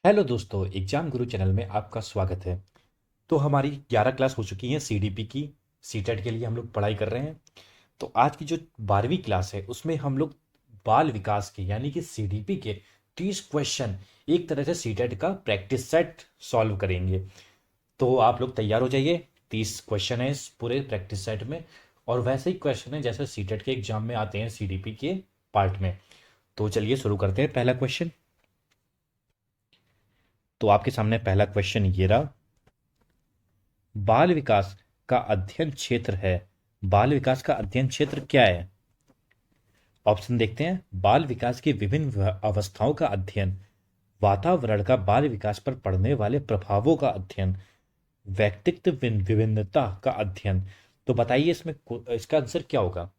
Hello दोस्तों, exam गुरु channel में आपका स्वागत है। तो हमारी 11 क्लास हो चुकी है सीडीपी की। सीटेट के लिए हम लोग पढ़ाई कर रहे हैं। तो आज की जो 12वीं क्लास है उसमें हम लोग बाल विकास के यानी कि सीडीपी के 30 क्वेश्चन एक तरह से सीटेट का प्रैक्टिस सेट सॉल्व करेंगे। तो आप लोग तैयार हो जाइए। 30 क्वेश्चन है इस पूरे प्रैक्टिस सेट में, और वैसे ही क्वेश्चन है जैसे सीटेट के एग्जाम में आते हैं सीडीपी के पार्ट में। तो चलिए शुरू करते हैं। पहला क्वेश्चन, तो आपके सामने पहला क्वेश्चन ये रहा। बाल विकास का अध्ययन क्षेत्र है। बाल विकास का अध्ययन क्षेत्र क्या है? ऑप्शन देखते हैं। बाल विकास की विभिन्न अवस्थाओं का अध्ययन, वातावरण का बाल विकास पर पड़ने वाले प्रभावों का अध्ययन, व्यक्तित्व विभिन्नता का अध्ययन। तो बताइए इसमें इसका आंसर क्या होगा?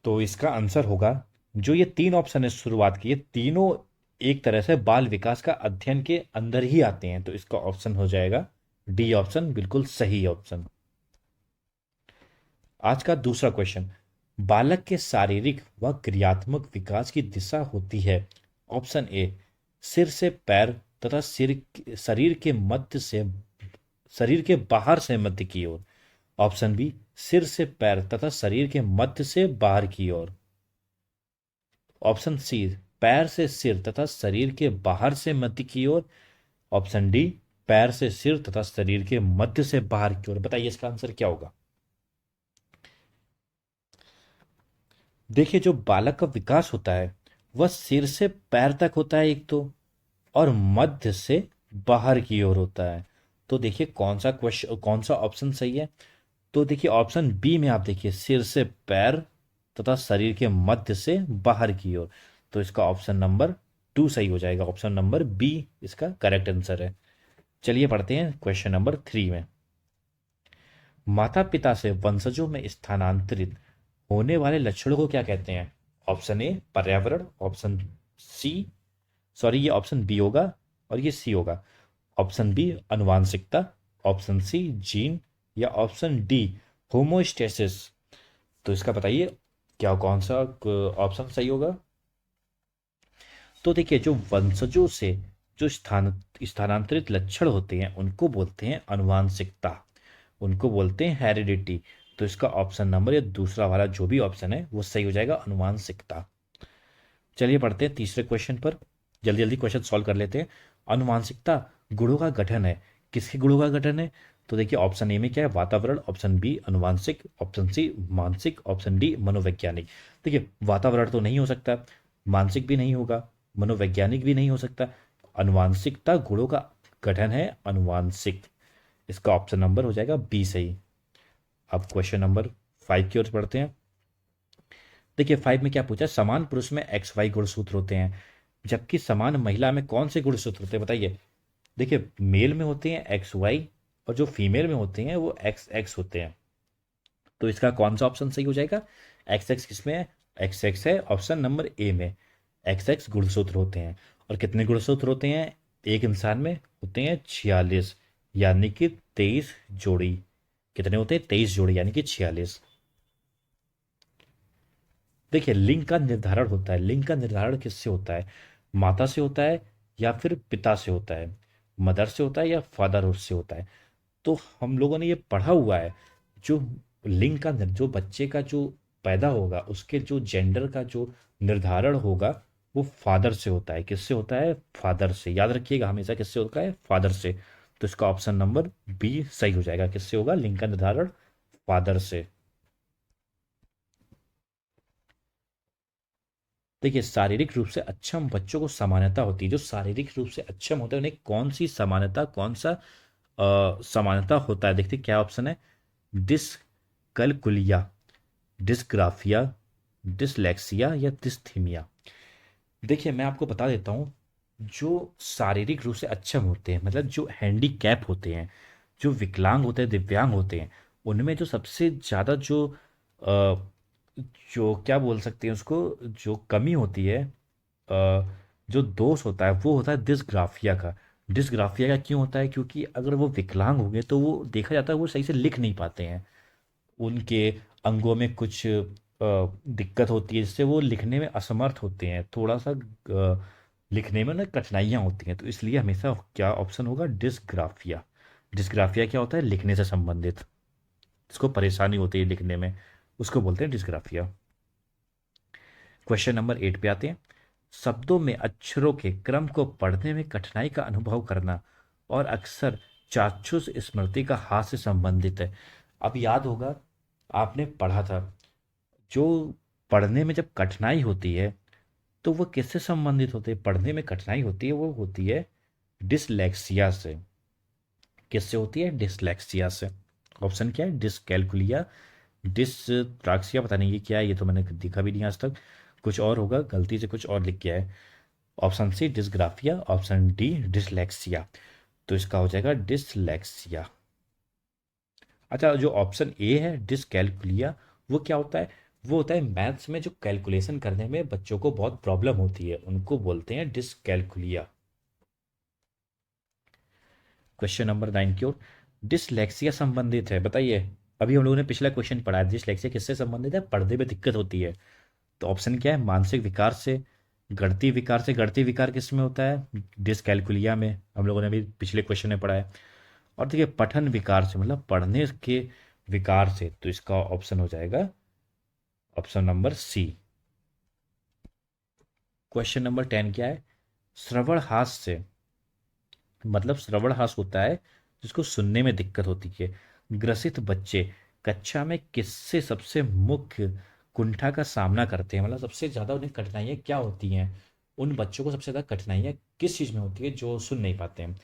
तो इसका आंसर होगा, जो ये तीन ऑप्शन है शुरुआत की, ये तीनों एक तरह से बाल विकास का अध्ययन के अंदर ही आते हैं। तो इसका ऑप्शन हो जाएगा डी ऑप्शन, बिल्कुल सही ऑप्शन। आज का दूसरा क्वेश्चन, बालक के शारीरिक व क्रियात्मक विकास की दिशा होती है। ऑप्शन ए, सिर से पैर तथा शरीर के मध्य से शरीर के बाहर से मध्य की ओर। ऑप्शन बी, सिर से पैर तथा शरीर के मध्य से बाहर की ओर। ऑप्शन सी, पैर से सिर तथा शरीर के बाहर से मध्य की ओर। ऑप्शन डी, पैर से सिर तथा शरीर के मध्य से बाहर की ओर। बताइए इसका आंसर क्या होगा? देखिए, जो बालक का विकास होता है वह सिर से पैर तक होता है एक तो, और मध्य से बाहर की ओर होता है। तो देखिए कौन सा क्वेश्चन, कौन सा ऑप्शन सही है? तो देखिए ऑप्शन बी में आप देखिए, सिर से पैर तथा शरीर के मध्य से बाहर की ओर। तो इसका ऑप्शन नंबर 2 सही हो जाएगा। ऑप्शन नंबर बी इसका करेक्ट आंसर है। चलिए पढ़ते हैं क्वेश्चन नंबर 3 में। माता पिता से वंशजों में स्थानांतरित होने वाले लक्षणों को क्या कहते हैं? ऑप्शन ए, पर्यावरण। ऑप्शन सी, सॉरी ये ऑप्शन बी होगा और ये सी होगा। ऑप्शन बी, अनुवांशिकता। Option C, gene. या ऑप्शन डी, होमोस्टेसिस। तो इसका बताइए क्या, कौन सा ऑप्शन सही होगा? तो देखिए, जो वंशजों से जो स्थानांतरित लक्षण होते हैं उनको बोलते हैं अनुवांशिकता, उनको बोलते हैं हेरिडिटी। तो इसका ऑप्शन नंबर, ये दूसरा वाला जो भी ऑप्शन है वो सही हो जाएगा, अनुवांशिकता। चलिए पढ़ते हैं तीसरे क्वेश्चन पर। जल्दी जल्दी क्वेश्चन सॉल्व कर लेते हैं। अनुवांशिकता गुणों का गठन है। किसके गुणों का गठन है? तो देखिए ऑप्शन ए में क्या है, वातावरण। ऑप्शन बी अनुवांशिक। ऑप्शन सी मानसिक। ऑप्शन डी मनोवैज्ञानिक। देखिए वातावरण तो नहीं हो सकता, मानसिक भी नहीं होगा, मनोवैज्ञानिक भी नहीं हो सकता। अनुवांशिकता गुणों का गठन है अनुवांशिक। इसका ऑप्शन नंबर हो जाएगा बी सही। अब क्वेश्चन नंबर 5 की ओर बढ़ते हैं। देखिए 5 में क्या पूछा, समान पुरुष में एक्स वाई गुणसूत्र होते हैं, जबकि समान महिला में कौन से गुणसूत्र होते हैं? बताइए। देखिए मेल में होते हैं एक्स वाई, और जो फीमेल में होते हैं वो एक्स एक्स होते हैं। तो इसका कौन सा ऑप्शन सही हो जाएगा? एक्स एक्स किस में है? एक्स एक्स है ऑप्शन नंबर ए में। एक्स एक्स गुणसूत्र होते हैं। और कितने गुणसूत्र होते हैं एक इंसान में? होते हैं 46, यानी कि 23 जोड़ी। कितने होते हैं? 23 जोड़ी, यानी कि 46। देखिए लिंग का निर्धारण होता है, लिंग का निर्धारण किससे होता है? माता से होता है या फिर पिता से होता है? मदर से होता है या फादर से होता है? तो हम लोगों ने ये पढ़ा हुआ है, जो लिंग का जो बच्चे का जो पैदा होगा उसके जो जेंडर का जो निर्धारण होगा वो फादर से होता है। किससे होता है? फादर से। याद रखिएगा हमेशा, किससे होता है? फादर से। तो इसका ऑप्शन नंबर बी सही हो जाएगा। किससे होगा लिंग का निर्धारण? फादर से। देखिए शारीरिक रूप से अक्षम बच्चों को समानता होती है, जो शारीरिक रूप से अक्षम होते हैं उन्हें कौन सी समानता, कौन सा समानता होता है? देखते हैं क्या ऑप्शन है। डिसकलकुलिया, डिस्ग्राफिया, डिसलेक्सिया या डिस्थीमिया। देखिए मैं आपको बता देता हूँ, जो शारीरिक रूप से अक्षम होते हैं, मतलब जो हैंडीकैप होते हैं, जो विकलांग होते हैं, दिव्यांग होते हैं, उनमें जो सबसे ज़्यादा अ, जो क्या बोल सकते हैं उसको, जो कमी होती है, जो दोष होता है वो होता है डिस्ग्राफिया का। डिस्ग्राफिया का क्यों होता है? क्योंकि अगर वो विकलांग हो गए तो वो देखा जाता है वो सही से लिख नहीं पाते हैं। उनके अंगों में कुछ दिक्कत होती है, जिससे वो लिखने में असमर्थ होते हैं, थोड़ा सा लिखने में ना कठिनाइयाँ होती हैं, तो इसलिए हमेशा क्या ऑप्शन होगा, डिस्ग्राफिया। डिस्ग्राफिया क्या होता है, लिखने से संबंधित, जिसको परेशानी होती है लिखने में, उसको बोलते हैं डिस्ग्राफिया। क्वेश्चन नंबर 8 पे आते हैं। शब्दों में अक्षरों के क्रम को पढ़ने में कठिनाई का अनुभव करना और अक्सर चाक्षुष स्मृति का हाथ से संबंधित है। अब याद होगा, आपने पढ़ा था, जो पढ़ने में जब कठिनाई होती है तो वो किससे संबंधित होते हैं, पढ़ने में कठिनाई होती है वो होती है डिसलेक्सिया से। किससे होती है, डिसलेक्सिया से। ऑप्शन क्या है, डिसकैलकुलिया, डिसट्राक्सिया, पता नहीं ये क्या है, ये तो मैंने देखा भी नहीं आज तक, कुछ और होगा, गलती से कुछ और लिख के आए। Option C dysgraphia, option D dyslexia, तो इसका हो जाएगा डिसलेक्सिया। अच्छा, जो ऑप्शन ए है डिसकैलकुलिया, वो क्या होता है, वो होता है मैथ्स में जो कैलकुलेशन करने में बच्चों को बहुत प्रॉब्लम होती है, उनको बोलते हैं डिसकैलकुलिया। क्वेश्चन नंबर 9 की ओर। डिसलेक्सिया संबंधित है, बताइए। अभी हम लोगों ने पिछला क्वेश्चन पढ़ा है, डिसलेक्सिया किससे संबंधित है, पढ़ने में दिक्कत होती है। तो ऑप्शन क्या है, मानसिक विकार से, गणितीय विकार से। गणितीय विकार किस में होता है, डिसकैलकुलिया में, हम लोगों ने भी पिछले क्वेश्चन में पढ़ा है। और देखिए पठन विकार से, मतलब पढ़ने के विकार से, तो इसका ऑप्शन हो जाएगा option number C. Question number 10 क्या है, श्रवण हास से, मतलब श्रवण हास होता है जिसको सुनने में दिक्कत होती है, ग्रसित बच्चे कक्षा में किससे सबसे मुख्य कुंठा का सामना करते हैं, मतलब सबसे ज़्यादा उन्हें कठिनाइयाँ क्या होती हैं, उन बच्चों को सबसे ज़्यादा कठिनाइयाँ किस चीज़ में होती है जो सुन नहीं पाते हैं।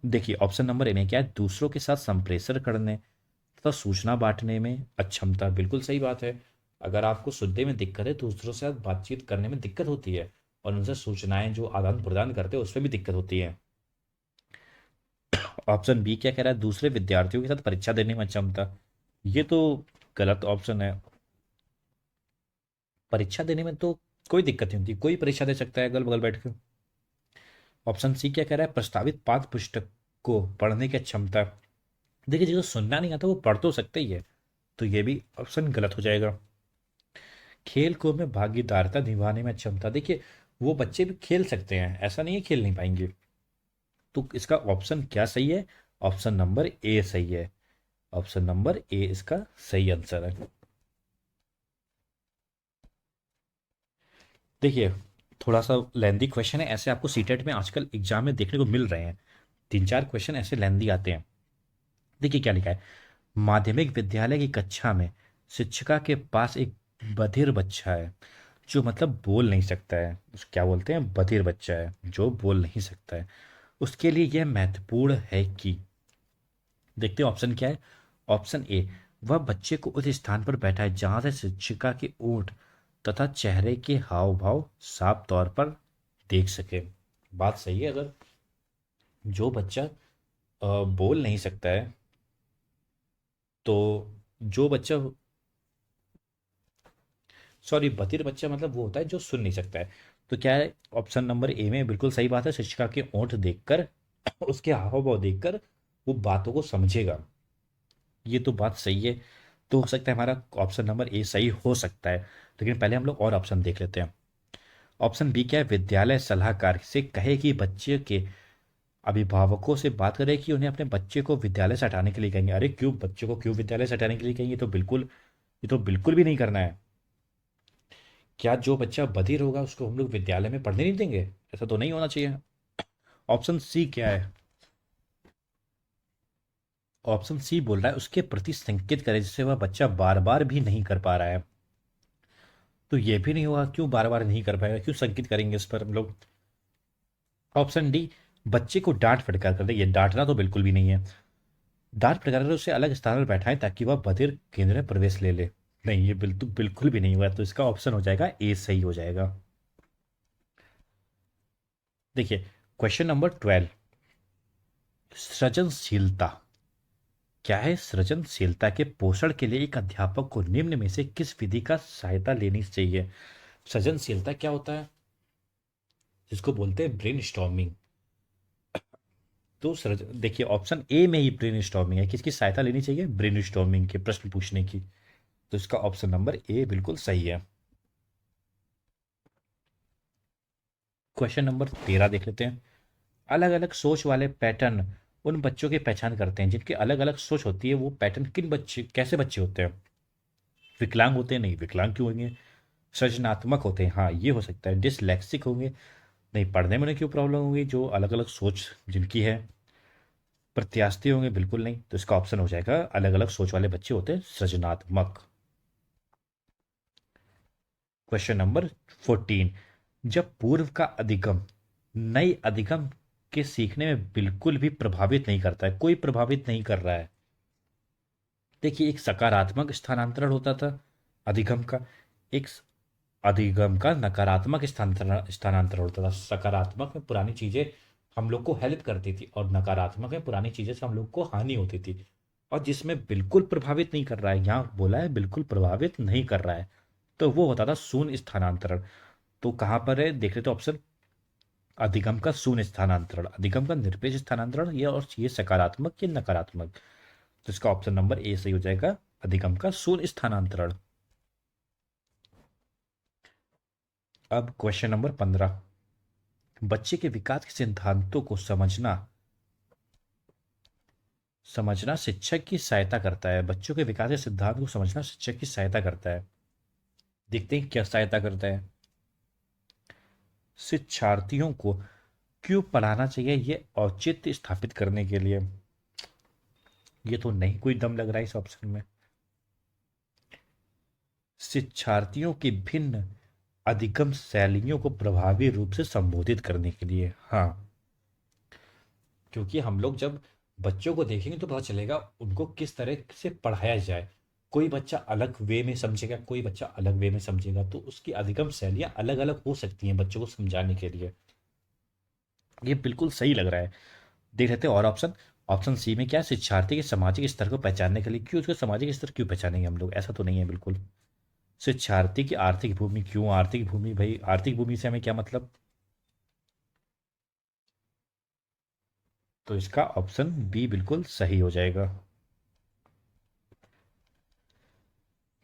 देखिए ऑप्शन नंबर ए में क्या है, दूसरों के साथ संप्रेषण करने तथा सूचना बांटने में अक्षमता, बिल्कुल सही बात है। अगर आपको सुनने में दिक्कत है तो दूसरों के साथ बातचीत करने में दिक्कत होती है, और उनसे सूचनाएं जो आदान प्रदान करते हैं उसमें भी दिक्कत होती है। ऑप्शन बी क्या कह रहा है, दूसरे विद्यार्थियों के साथ परीक्षा देने में अक्षमता, ये तो गलत ऑप्शन है। परीक्षा देने में तो कोई दिक्कत नहीं होती, कोई परीक्षा दे सकता है अगल बगल बैठ कर। ऑप्शन सी क्या कह रहा है, प्रस्तावित पाठ्य पुस्तक को पढ़ने की क्षमता। देखिए जिसको सुनना नहीं आता वो पढ़ तो सकते ही है, तो ये भी ऑप्शन गलत हो जाएगा। खेल को में भागीदारिता निभाने में क्षमता, देखिए वो बच्चे भी खेल सकते हैं, ऐसा नहीं है खेल नहीं पाएंगे, तो इसका ऑप्शन क्या सही है, ऑप्शन नंबर ए सही है। ऑप्शन नंबर ए इसका सही आंसर है। देखिए थोड़ा सा लेंदी क्वेश्चन है, ऐसे आपको सीटेट में आजकल एग्जाम में देखने को मिल रहे हैं, तीन चार क्वेश्चन ऐसे लेंदी आते हैं। देखिए क्या लिखा है, माध्यमिक विद्यालय की कक्षा में शिक्षिका के पास एक बधिर बच्चा है, जो मतलब बोल नहीं सकता है, क्या बोलते हैं, बधिर बच्चा है जो बोल नहीं सकता है। उसके लिए यह महत्वपूर्ण है कि, देखते हैं ऑप्शन क्या है। ऑप्शन ए, वह बच्चे को उस स्थान पर बैठा है जहां से शिक्षिका के ओठ तथा चेहरे के हाव भाव साफ तौर पर देख सके। बात सही है, अगर जो बच्चा बोल नहीं सकता है, तो जो बच्चा, सॉरी बधिर बच्चा मतलब वो होता है जो सुन नहीं सकता है, तो क्या है, ऑप्शन नंबर ए में बिल्कुल सही बात है, शिक्षिका के ओंठ देखकर उसके हाव भाव देखकर वो बातों को समझेगा, ये तो बात सही है। तो हो सकता है हमारा ऑप्शन नंबर ए सही हो सकता है, लेकिन पहले हम लोग और ऑप्शन देख लेते हैं। ऑप्शन बी क्या है, विद्यालय सलाहकार से कहे कि बच्चे के अभिभावकों से बात करें कि उन्हें अपने बच्चे को विद्यालय से हटाने के लिए कहेंगे। अरे क्यों, बच्चे को क्यों विद्यालय से हटाने के लिए कहेंगे, ये तो बिल्कुल भी नहीं करना है। क्या जो बच्चा बधिर होगा उसको हम लोग विद्यालय में पढ़ने नहीं देंगे, ऐसा तो नहीं होना चाहिए। ऑप्शन सी क्या है, ऑप्शन सी बोल रहा है उसके प्रति संकेत करें जिससे वह बच्चा बार बार भी नहीं कर पा रहा है, तो ये भी नहीं होगा, क्यों बार बार नहीं कर पाएगा, क्यों संकेत करेंगे इस पर हम लोग। ऑप्शन डी, बच्चे को डांट फटकार कर दे, ये डांटना तो बिल्कुल भी नहीं है, डांट फटकार कर उसे अलग स्थान पर बैठाएं ताकि वह बधिर केंद्र में प्रवेश ले ले, नहीं ये बिल्कुल बिल्कुल भी नहीं हुआ, तो इसका ऑप्शन हो जाएगा ए सही हो जाएगा। देखिए क्वेश्चन नंबर 12, सृजनशीलता क्या है, सृजनशीलता के पोषण के लिए एक अध्यापक को निम्न में से किस विधि का सहायता लेनी चाहिए। सृजनशीलता क्या होता है, जिसको बोलते हैं ब्रेन स्टॉर्मिंग। तो देखिए ऑप्शन ए में ही ब्रेन स्टॉर्मिंग है, किसकी सहायता लेनी चाहिए, ब्रेन स्टॉर्मिंग के प्रश्न पूछने की। तो इसका ऑप्शन नंबर ए बिल्कुल सही है। क्वेश्चन नंबर 13 देख लेते हैं। अलग अलग सोच वाले पैटर्न उन बच्चों की पहचान करते हैं जिनकी अलग अलग सोच होती है। वो पैटर्न किन बच्चे कैसे बच्चे होते हैं? विकलांग होते हैं? नहीं, विकलांग क्यों होंगे? सृजनात्मक होते हैं? हाँ, ये हो सकता है। डिसलेक्सिक होंगे? नहीं, पढ़ने में उन्हें क्यों प्रॉब्लम होगी जो अलग अलग सोच जिनकी है? प्रत्यास्थी होंगे? बिल्कुल नहीं। तो इसका ऑप्शन हो जाएगा अलग अलग सोच वाले बच्चे होते हैं सृजनात्मक। Question number 14। जब पूर्व का अधिगम नई अधिगम के सीखने में बिल्कुल भी प्रभावित नहीं करता है, कोई प्रभावित नहीं कर रहा है। देखिए, एक सकारात्मक स्थानांतरण होता था अधिगम का, एक अधिगम का नकारात्मक स्थानांतरण स्थानांतरण होता था। सकारात्मक में पुरानी चीजें हम लोग को हेल्प करती थी और नकारात्मक में पुरानी चीजें से हम लोग को हानि होती थी। और जिसमें बिल्कुल प्रभावित नहीं कर रहा है, यहाँ बोला है बिल्कुल प्रभावित नहीं कर रहा है, तो वो होता था शून्य स्थानांतरण। तो कहाँ पर है देख रहे थे ऑप्शन? अधिगम का शून्य स्थानांतरण, अधिगम का निरपेक्ष स्थानांतरण, ये और ये सकारात्मक या नकारात्मक। तो इसका ऑप्शन नंबर ए सही हो जाएगा, अधिगम का शून्य स्थानांतरण। अब क्वेश्चन नंबर 15। बच्चे के विकास के सिद्धांतों को समझना समझना शिक्षक की सहायता करता है। बच्चों के विकास के सिद्धांत को समझना शिक्षक की सहायता करता है। देखते हैं क्या सहायता करता है। शिक्षार्थियों को क्यों पढ़ाना चाहिए, ये औचित्य स्थापित करने के लिए। ये तो नहीं कोई दम लग रहा है इस ऑप्शन में। शिक्षार्थियों की भिन्न अधिगम शैलियों को प्रभावी रूप से संबोधित करने के लिए। हाँ, क्योंकि हम लोग जब बच्चों को देखेंगे तो पता चलेगा उनको किस तरह से पढ़ाया जाए। कोई बच्चा अलग वे में समझेगा, कोई बच्चा अलग वे में समझेगा, तो उसकी अधिगम शैलियाँ अलग अलग हो सकती हैं बच्चों को समझाने के लिए। ये बिल्कुल सही लग रहा है। देख लेते हैं और ऑप्शन। ऑप्शन सी में क्या है? शिक्षार्थी के सामाजिक स्तर को पहचानने के लिए। क्यों उसके सामाजिक स्तर क्यों पहचानेंगे हम लोग? ऐसा तो नहीं है बिल्कुल। शिक्षार्थी की आर्थिक भूमि। क्यों आर्थिक भूमि? भाई आर्थिक भूमि से हमें क्या मतलब? तो इसका ऑप्शन बी बिल्कुल सही हो जाएगा।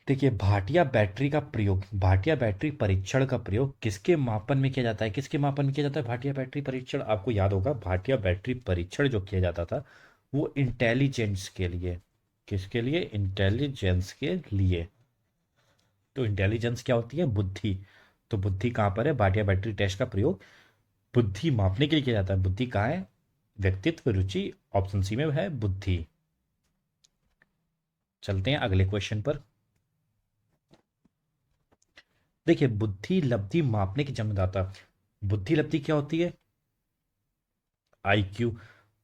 देखिए, भाटिया बैटरी का प्रयोग, भाटिया बैटरी परीक्षण का प्रयोग किसके मापन में किया जाता है? किसके मापन में किया जाता है भाटिया बैटरी परीक्षण? आपको याद होगा, भाटिया बैटरी परीक्षण जो किया जाता था वो इंटेलिजेंस के लिए। किसके लिए? इंटेलिजेंस के लिए। तो इंटेलिजेंस क्या होती है? बुद्धि। तो बुद्धि कहाँ पर है? भाटिया बैटरी टेस्ट का प्रयोग बुद्धि मापने के लिए किया जाता है। बुद्धि कहाँ है? व्यक्तित्व, रुचि। ऑप्शन सी में है बुद्धि। चलते हैं अगले क्वेश्चन पर। देखिए, बुद्धि लब्धि मापने की जन्मदाता। बुद्धि लब्धि क्या होती है? आईक्यू।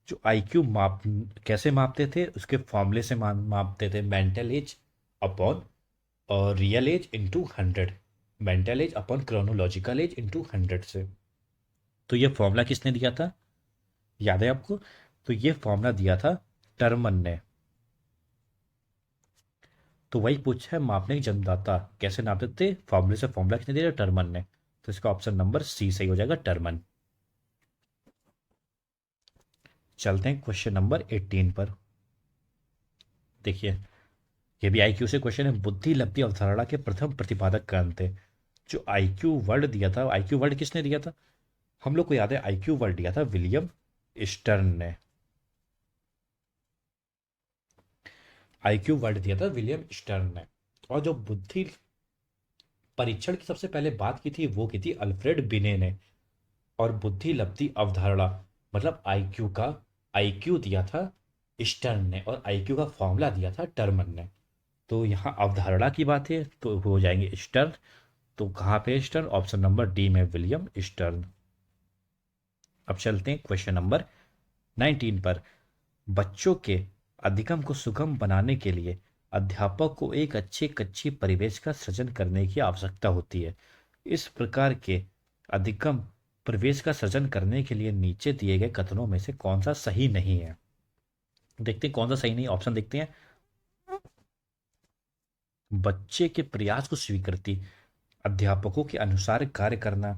जो आईक्यू माप कैसे मापते थे? उसके फॉर्मूले से मापते थे। मेंटल एज अपॉन और real age into 100। Mental age upon chronological age into 100 से। तो ये फॉर्मूला किसने दिया था? याद है आपको? तो ये फॉर्मूला दिया था टर्मन ने। तो वही पूछा है, मापने की जन्मदाता कैसे नापते थे? फॉर्मूले से। फॉर्मूला किसने दिया? टर्मन ने। तो इसका ऑप्शन नंबर सी सही हो जाएगा, टर्मन। चलते हैं क्वेश्चन नंबर 18 पर। देखिए, ये भी आईक्यू से क्वेश्चन है। बुद्धि लब्धि अवधारणा के प्रथम प्रतिपादक कौन थे? जो आईक्यू वर्ड दिया था, आईक्यू वर्ड किसने दिया था? हम लोग को याद है, आईक्यू वर्ड दिया था विलियम स्टर्न ने। आईक्यू वर्ड दिया था विलियम स्टर्न ने। और जो बुद्धि परीक्षण की सबसे पहले बात की थी वो की थी अल्फ्रेड बिने ने। और बुद्धि लब्धि अवधारणा मतलब आईक्यू का आईक्यू दिया था स्टर्न ने और आईक्यू का फॉर्मूला दिया था टर्मन ने। तो यहाँ अवधारणा की बात है तो हो जाएंगे स्टर्न। तो कहाँ पे स्टर्न? ऑप्शन नंबर डी में विलियम स्टर्न। अब चलते हैं क्वेश्चन नंबर 19 पर। बच्चों के अधिगम को सुगम बनाने के लिए अध्यापक को एक अच्छी परिवेश का सृजन करने की आवश्यकता होती है। इस प्रकार के अधिगम परिवेश का सृजन करने के लिए नीचे दिए गए कथनों में से कौन सा सही नहीं है? देखते हैं कौन सा सही नहीं। ऑप्शन देखते हैं। बच्चे के प्रयास को स्वीकृति, अध्यापकों के अनुसार कार्य करना,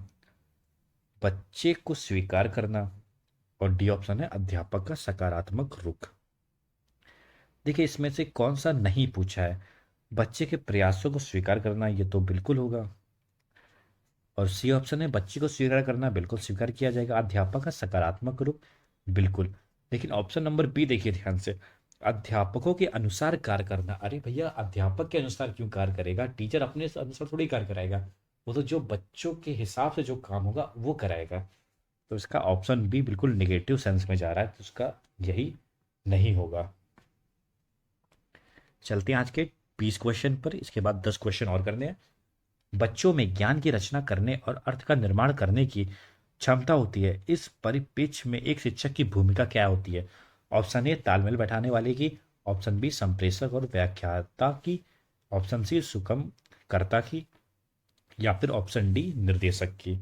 बच्चे को स्वीकार करना, और डी ऑप्शन है अध्यापक का सकारात्मक रुख। देखिए, इसमें से कौन सा नहीं पूछा है? बच्चे के प्रयासों को स्वीकार करना, ये तो बिल्कुल होगा। और सी ऑप्शन है, बच्चे को स्वीकार करना, बिल्कुल स्वीकार किया जाएगा। अध्यापक का सकारात्मक रूप, बिल्कुल। लेकिन ऑप्शन नंबर बी देखिए ध्यान से, अध्यापकों के अनुसार कार्य करना। अरे भैया, अध्यापक के अनुसार क्यों कार्य करेगा? टीचर अपने अनुसार थोड़ी कार्य कराएगा। वो तो जो बच्चों के हिसाब से जो काम होगा वो कराएगा। तो इसका ऑप्शन बी बिल्कुल निगेटिव सेंस में जा रहा है, तो इसका यही नहीं होगा। चलते हैं आज के 20 क्वेश्चन पर, इसके बाद 10 क्वेश्चन और करने हैं। बच्चों में ज्ञान की रचना करने और अर्थ का निर्माण करने की क्षमता होती है, इस परिप्रेक्ष्य में एक शिक्षक की भूमिका क्या होती है? ऑप्शन ए तालमेल बैठाने वाले की, ऑप्शन बी संप्रेषक और व्याख्याता की, ऑप्शन सी सुगमकर्ता की, या फिर ऑप्शन डी निर्देशक की।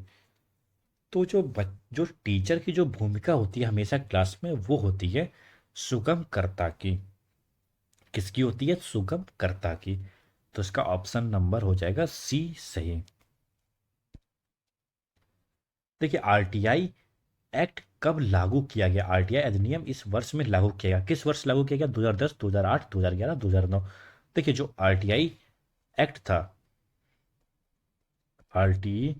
तो जो टीचर की जो भूमिका होती है हमेशा क्लास में, वो होती है सुगमकर्ता की। किसकी होती है? सुगमकर्ता की। तो इसका ऑप्शन नंबर हो जाएगा सी सही। देखिए, आरटीआई एक्ट कब लागू किया गया? आरटीआई अधिनियम इस वर्ष में लागू किया गया। किस वर्ष लागू किया गया? 2010, 2008, 2011, 2009। देखिए, जो आरटीआई एक्ट था, आरटीई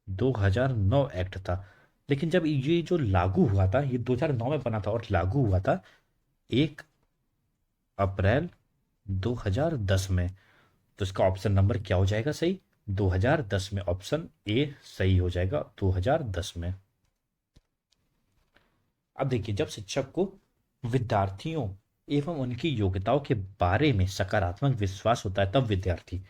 2009 एक्ट था। लेकिन जब ये जो लागू हुआ था, ये 2009 में बना था और लागू हुआ था 1 अप्रैल 2010 में। तो इसका ऑप्शन नंबर क्या हो जाएगा सही? 2010 में। ऑप्शन ए सही हो जाएगा 2010 में। अब देखिए, जब शिक्षक को विद्यार्थियों एवं उनकी योग्यताओं के बारे में सकारात्मक विश्वास होता है, तब विद्यार्थी,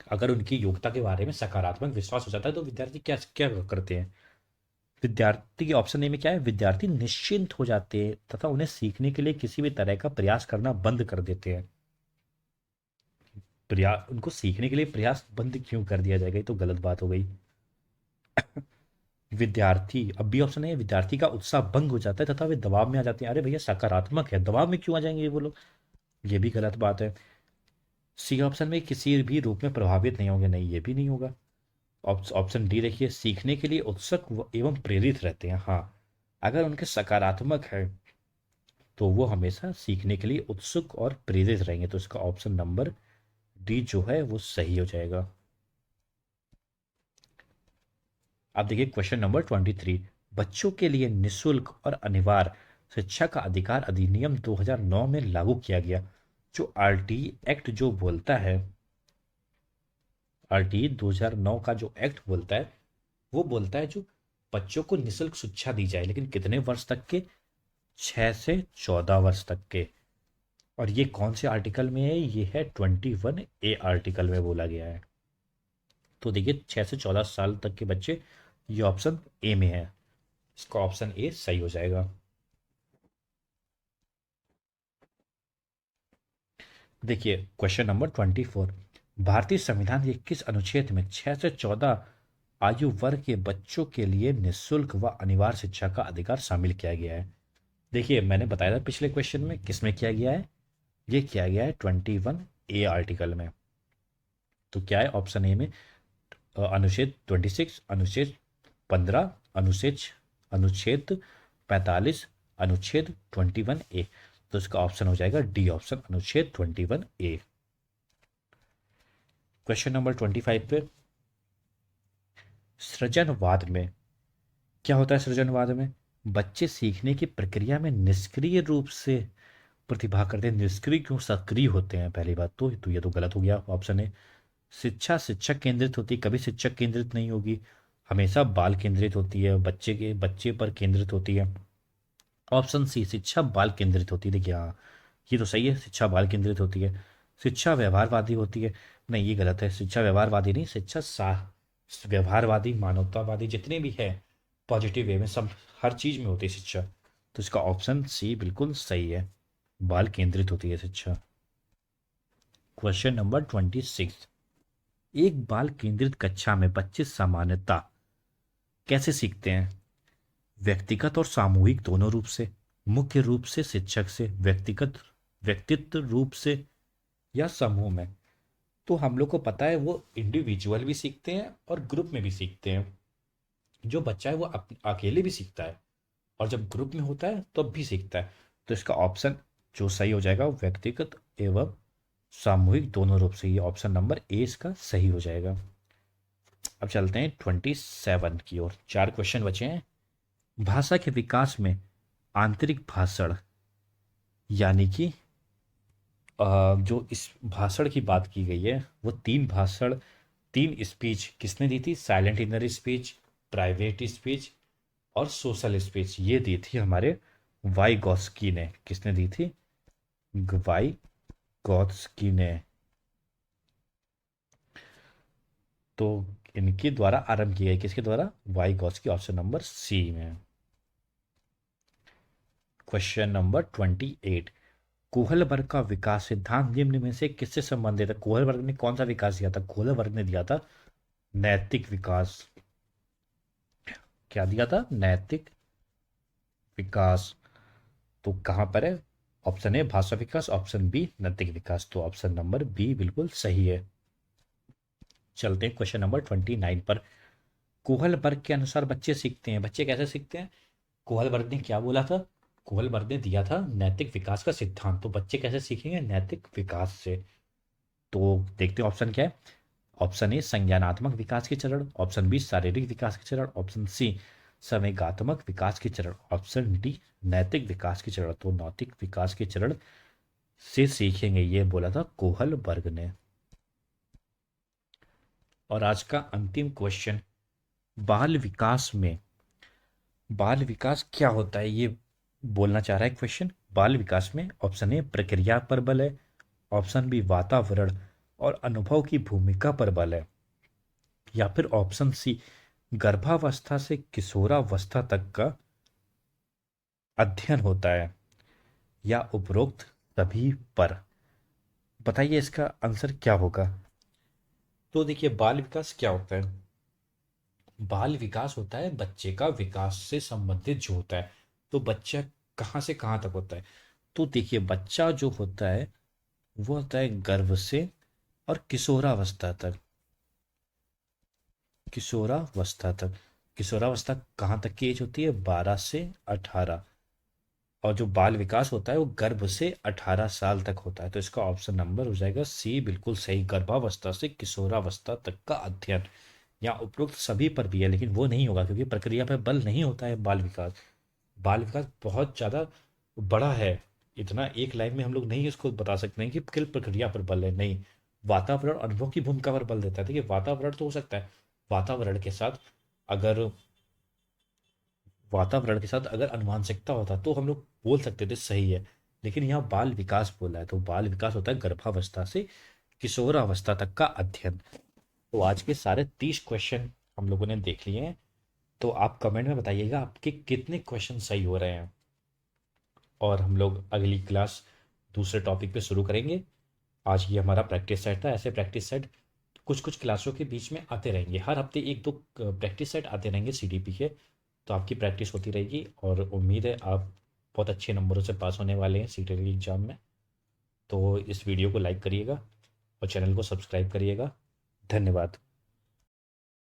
अगर उनकी योग्यता के बारे में सकारात्मक विश्वास हो जाता है तो विद्यार्थी क्या क्या करते हैं? विद्यार्थी के ऑप्शन ए में क्या है? विद्यार्थी निश्चिंत हो जाते हैं तथा उन्हें सीखने के लिए किसी भी तरह का प्रयास करना बंद कर देते हैं। प्रयास, उनको सीखने के लिए प्रयास बंद क्यों कर दिया जाएगा? ये तो गलत बात हो गई। विद्यार्थी, अब बी ऑप्शन है, विद्यार्थी का उत्साह भंग हो जाता है तथा वे दबाव में आ जाते हैं। अरे भैया, सकारात्मक है, दबाव में क्यों आ जाएंगे ये वो लोग? ये भी गलत बात है। सी ऑप्शन में किसी भी रूप में प्रभावित नहीं होंगे, नहीं ये भी नहीं होगा। ऑप्शन डी देखिए, सीखने के लिए उत्सुक एवं प्रेरित रहते हैं। हाँ, अगर उनके सकारात्मक है तो वो हमेशा सीखने के लिए उत्सुक और प्रेरित रहेंगे। तो इसका ऑप्शन नंबर डी जो है वो सही हो जाएगा। अब देखिए क्वेश्चन नंबर 23, बच्चों के लिए निशुल्क और अनिवार्य शिक्षा का अधिकार अधिनियम 2009 में लागू किया गया। जो आरटी एक्ट जो बोलता है, आरटी 2009 का जो एक्ट बोलता है, वो बोलता है जो बच्चों को निशुल्क शिक्षा दी जाए, लेकिन कितने वर्ष तक के? 6 से 14 वर्ष तक के। और ये कौन से आर्टिकल में है? ये है 21A आर्टिकल में बोला गया है। तो देखिए, 6 से 14 साल तक के बच्चे, ये ऑप्शन ए में है। इसका ऑप्शन ए सही हो जाएगा। देखिए क्वेश्चन नंबर 24, भारतीय संविधान के किस अनुच्छेद में 6 से 14 आयु वर्ग के बच्चों के लिए निःशुल्क व अनिवार्य शिक्षा का अधिकार शामिल किया गया है? देखिए, मैंने बताया था पिछले क्वेश्चन में किस में किया गया है। ये किया गया है 21A आर्टिकल में। तो क्या है ऑप्शन ए में? अनुच्छेद 26, अनुच्छेद 15, अनुच्छेद 45, अनुच्छेद 21A। तो इसका ऑप्शन हो जाएगा डी ऑप्शन, अनुच्छेद 21A। क्वेश्चन नंबर 25 पे, सृजनवाद में क्या होता है? सृजनवाद में बच्चे सीखने की प्रक्रिया में निष्क्रिय रूप से प्रतिभा करते हैं। निष्क्रिय क्यों, सक्रिय होते हैं? पहली बात तो ये तो गलत हो गया। ऑप्शन है, शिक्षा शिक्षक केंद्रित होती है, कभी शिक्षक केंद्रित नहीं होगी, हमेशा बाल केंद्रित होती है, बच्चे पर केंद्रित होती है। ऑप्शन सी, शिक्षा बाल केंद्रित होती है। देखिए हाँ, ये तो सही है, शिक्षा बाल केंद्रित होती है। शिक्षा व्यवहारवादी होती है, नहीं ये गलत है। शिक्षा व्यवहारवादी नहीं, शिक्षा सा व्यवहारवादी, मानवतावादी, जितने भी है पॉजिटिव वे में, सब हर चीज में होती है शिक्षा। तो इसका ऑप्शन सी बिल्कुल सही है, बाल केंद्रित होती है शिक्षा। क्वेश्चन नंबर 26, एक बाल केंद्रित कक्षा में बच्चे सामान्यता कैसे सीखते हैं? व्यक्तिगत और सामूहिक दोनों रूप से, मुख्य रूप से शिक्षक से, व्यक्तित्व रूप से, या समूह में? तो हम लोग को पता है वो इंडिविजुअल भी सीखते हैं और ग्रुप में भी सीखते हैं। जो बच्चा है वो अकेले भी सीखता है और जब ग्रुप में होता है तब भी सीखता है। तो इसका ऑप्शन जो सही हो जाएगा वो व्यक्तिगत एवं सामूहिक दोनों रूप से, ये ऑप्शन नंबर ए इसका सही हो जाएगा। अब चलते हैं 27 की ओर, 4 क्वेश्चन बचे हैं। भाषा के विकास में आंतरिक भाषण, यानी कि जो इस भाषण की बात की गई है वो तीन भाषण, तीन स्पीच किसने दी थी? Silent inner speech, private speech और सोशल स्पीच, ये दी थी हमारे वाइगॉस्की ने। किसने दी थी? वाइगॉत्स्की ने। तो इनके द्वारा आरंभ की गई, किसके द्वारा? वाइगॉत्स्की, ऑप्शन नंबर सी में। क्वेश्चन नंबर 28, कोहल वर्ग का विकास सिद्धांत निम्न में से किससे संबंधित है? कोहल वर्ग ने कौन सा विकास दिया था? कोहल वर्ग ने दिया था नैतिक विकास। क्या दिया था? नैतिक विकास। तो कहां पर है? ऑप्शन ए भाषा विकास, ऑप्शन बी नैतिक विकास। तो ऑप्शन नंबर बी बिल्कुल सही है। चलते हैं क्वेश्चन नंबर 29 पर। कोहल वर्ग के अनुसार बच्चे सीखते हैं, बच्चे कैसे सीखते हैं? कोहल वर्ग ने क्या बोला था? कोहल वर्ग ने दिया था नैतिक विकास का सिद्धांत। तो बच्चे कैसे सीखेंगे? नैतिक विकास से। तो देखते हैं ऑप्शन क्या है। ऑप्शन ए संज्ञानात्मक विकास के चरण, ऑप्शन बी शारीरिक विकास के चरण, ऑप्शन सी संवेगात्मक विकास के चरण, ऑप्शन डी नैतिक विकास के चरण। तो नैतिक विकास के चरण से सीखेंगे, ये बोला था कोहल वर्ग ने। और आज का अंतिम क्वेश्चन, बाल विकास में, बाल विकास क्या होता है ये बोलना चाह रहा है क्वेश्चन। बाल विकास में ऑप्शन ए प्रक्रिया पर बल है, ऑप्शन बी वातावरण और अनुभव की भूमिका पर बल है, या फिर ऑप्शन सी गर्भावस्था से किशोरावस्था तक का अध्ययन होता है, या उपरोक्त सभी पर। बताइए इसका आंसर क्या होगा। तो देखिए बाल विकास क्या होता है? बाल विकास होता है बच्चे का विकास से संबंधित जो होता है। तो बच्चा कहाँ से कहाँ तक होता है? तो देखिए बच्चा जो होता है वो होता है गर्भ से और किशोरावस्था तक। किशोरावस्था तक, किशोरावस्था कहाँ तक की एज होती है? 12 से 18। और जो बाल विकास होता है वो गर्भ से 18 साल तक होता है। तो इसका ऑप्शन नंबर हो जाएगा सी बिल्कुल सही, गर्भावस्था से किशोरावस्था तक का अध्ययन। या उपरोक्त सभी पर भी है, लेकिन वो नहीं होगा क्योंकि प्रक्रिया पर बल नहीं होता है बाल विकास। बाल विकास बहुत ज़्यादा बड़ा है, इतना एक लाइन में हम लोग नहीं इसको बता सकते हैं कि किल प्रक्रिया पर बल है, नहीं। वातावरण अनुभव की भूमिका पर बल देता है। देखिए वातावरण तो हो सकता है, वातावरण के साथ अगर वातावरण के साथ अगर अनुवांशिकता होता तो हम लोग बोल सकते थे सही है। लेकिन यहाँ बाल विकास बोला है, तो बाल विकास होता है गर्भावस्था से किशोरावस्था तक का अध्ययन। तो आज के सारे 30 क्वेश्चन हम लोगों ने देख लिए हैं। तो आप कमेंट में बताइएगा आपके कितने क्वेश्चन सही हो रहे हैं। और हम लोग अगली क्लास दूसरे टॉपिक पे शुरू करेंगे। आज ये हमारा प्रैक्टिस सेट था। ऐसे प्रैक्टिस सेट कुछ कुछ क्लासों के बीच में आते रहेंगे, हर हफ्ते एक दो प्रैक्टिस सेट आते रहेंगे सीडीपी के। तो आपकी प्रैक्टिस होती रहेगी और उम्मीद है आप बहुत अच्छे नंबरों से पास होने वाले हैं सीटेट की एग्ज़ाम में। तो इस वीडियो को लाइक करिएगा और चैनल को सब्सक्राइब करिएगा। धन्यवाद।